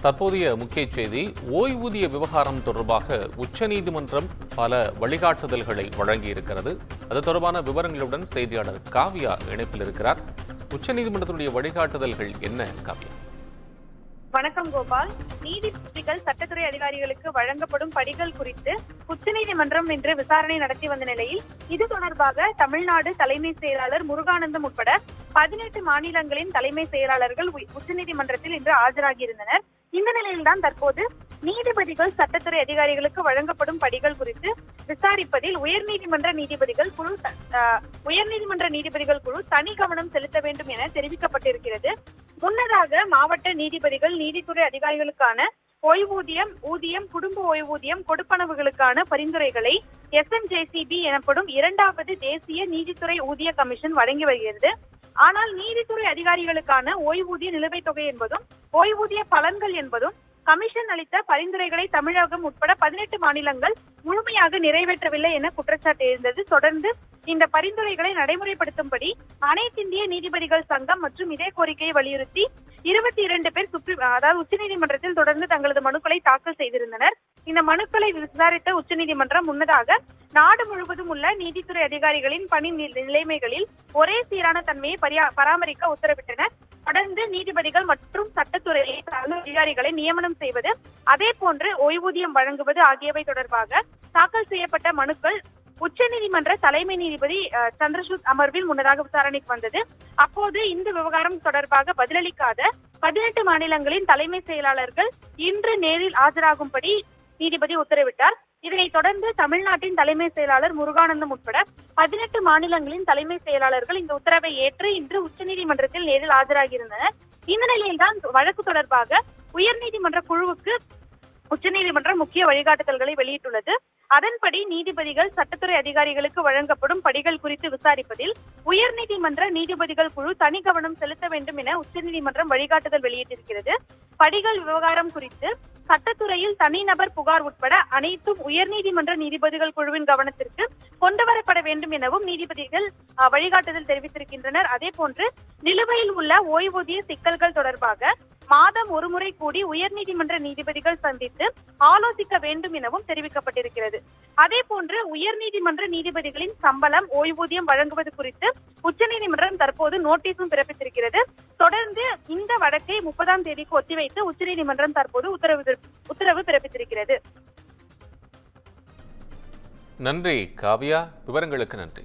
தற்போதைய முக்கிய செய்தி, ஓய்வூதிய விவகாரம் தொடர்பாக உச்சநீதிமன்றம் பல வழிகாட்டுதல்களை வழங்கியிருக்கிறது. அது தொடர்பான விவரங்களுடன் செய்தியாளர் காவியா இணைப்பில் இருக்கிறார். உச்சநீதிமன்றத்தினுடைய வழிகாட்டுதல்கள் என்ன காவியா? வணக்கம் கோபால். நீதிபதிகள் சட்டத்துறை அதிகாரிகளுக்கு வழங்கப்படும் படிகள் குறித்து உச்சநீதிமன்றம் இன்று விசாரணை நடத்தி வந்த நிலையில் இது தொடர்பாக தமிழ்நாடு தலைமை செயலாளர் முருகானந்தம் உட்பட 18 மாநிலங்களின் தலைமை செயலாளர்கள் உச்சநீதிமன்றத்தில் இன்று ஆஜராகியிருந்தனர். இந்த நிலையில்தான் தற்போது நீதிபதிகள் சட்டத்துறை அதிகாரிகளுக்கு வழங்கப்படும் படிகள் குறித்து விசாரிப்பதில் உயர்நீதிமன்ற நீதிபதிகள் குழு தனி கவனம் செலுத்த வேண்டும் என தெரிவிக்கப்பட்டிருக்கிறது. முன்னதாக மாவட்ட நீதிபதிகள் நீதித்துறை அதிகாரிகளுக்கான ஓய்வூதியம், ஊதியம், குடும்ப ஓய்வூதியம், கொடுப்பனவுகளுக்கான பரிந்துரைகளை SNJCB எனப்படும் 2வது தேசிய நீதித்துறை ஊதிய கமிஷன் வழங்கி வருகிறது. ஆனால் நீதித்துறை அதிகாரிகளுக்கான ஓய்வூதிய நிலுவைத் தொகை என்பதும் ஓய்வூதிய பலன்கள் என்பதும் கமிஷன் அளித்த பரிந்துரைகளை தமிழகம் உட்பட 18 மாநிலங்கள் முழுமையாக நிறைவேற்றவில்லை என குற்றச்சாட்டு எழுந்தது. தொடர்ந்து இந்த பரிந்துரைகளை நடைமுறைப்படுத்தும்படி அனைத்திந்திய நீதிபதிகள் சங்கம் மற்றும் இதே கோரிக்கையை வலியுறுத்தி 22 பேர் உச்சநீதிமன்றத்தில் தொடர்ந்து தங்களது மனுக்களை தாக்கல் செய்திருந்தனர். இந்த மனுக்களை விசாரித்த உச்சநீதிமன்றம் முன்னதாக நாடு முழுவதும் உள்ள நீதித்துறை அதிகாரிகளின் பணி நிலைமைகளில் ஒரே சீரான தன்மையை பராமரிக்க உத்தரவிட்டனர். தொடர்ந்து நீதிபதிகள் மற்றும் சட்டத்துறையை அதிகாரிகளை நியமனம் செய்வது, அதே போன்று ஓய்வூதியம் வழங்குவது ஆகியவை தொடர்பாக தாக்கல் செய்யப்பட்ட மனுக்கள் உச்சநீதிமன்ற தலைமை நீதிபதி சந்திரசூட் அமர்வில் முன்னதாக விசாரணைக்கு வந்தது. அப்போது இந்த விவகாரம் தொடர்பாக பதிலளிக்காத 18 மாநிலங்களின் தலைமை செயலாளர்கள் இன்று நேரில் ஆஜராகும்படி நீதிபதி உத்தரவிட்டார். இதனைத் தொடர்ந்து தமிழ்நாட்டின் தலைமை செயலாளர் முருகானந்தம் உட்பட 18 மாநிலங்களின் தலைமை செயலாளர்கள் இந்த உத்தரவை ஏற்று இன்று உச்சநீதிமன்றத்தில் நேரில் ஆஜராகியிருந்தனர். இந்த நிலையில்தான் வழக்கு தொடர்பாக உயர்நீதிமன்ற குழுவுக்கு உச்சநீதிமன்றம் முக்கிய வழிகாட்டுதல்களை வெளியிட்டுள்ளது. அதன்படி நீதிபதிகள் சட்டத்துறை அதிகாரிகளுக்கு வழங்கப்படும் படிகள் குறித்து விசாரிப்பதில் உயர்நீதிமன்ற நீதிபதிகள் குழு தனி கவனம் செலுத்த வேண்டும் என உச்சநீதிமன்றம் வழிகாட்டுதல் வெளியிட்டிருக்கிறது. படிகள் விவகாரம் குறித்து சட்டத்துறையில் தனிநபர் புகார் உட்பட அனைத்தும் உயர்நீதிமன்ற நீதிபதிகள் குழுவின் கவனத்திற்கு கொண்டுவரப்பட வேண்டும் எனவும் நீதிபதிகள் வழிகாட்டுதல் தெரிவித்திருக்கின்றனர். அதே போன்று நிலுவையில் உள்ள ஓய்வூதிய சிக்கல்கள் தொடர்பாக மாதம் ஒருமுறை கூடி உயர்நீதிமன்ற நீதிபதிகள் சந்தித்து ஆலோசிக்க வேண்டும் எனவும் தெரிவிக்கப்பட்டிருக்கிறது. அதே போன்று உயர்நீதிமன்ற நீதிபதிகளின் சம்பளம், ஓய்வூதியம் வழங்குவது குறித்து உச்சநீதிமன்றம் தற்போது நோட்டீஸும் பிறப்பித்திருக்கிறது. தொடர்ந்து இந்த வழக்கை 30ஆம் தேதிக்கு ஒத்திவைத்து உச்சநீதிமன்றம் தற்போது உத்தரவு பிறப்பித்திருக்கிறது. நன்றி காவியா, விவரங்களுக்கு நன்றி.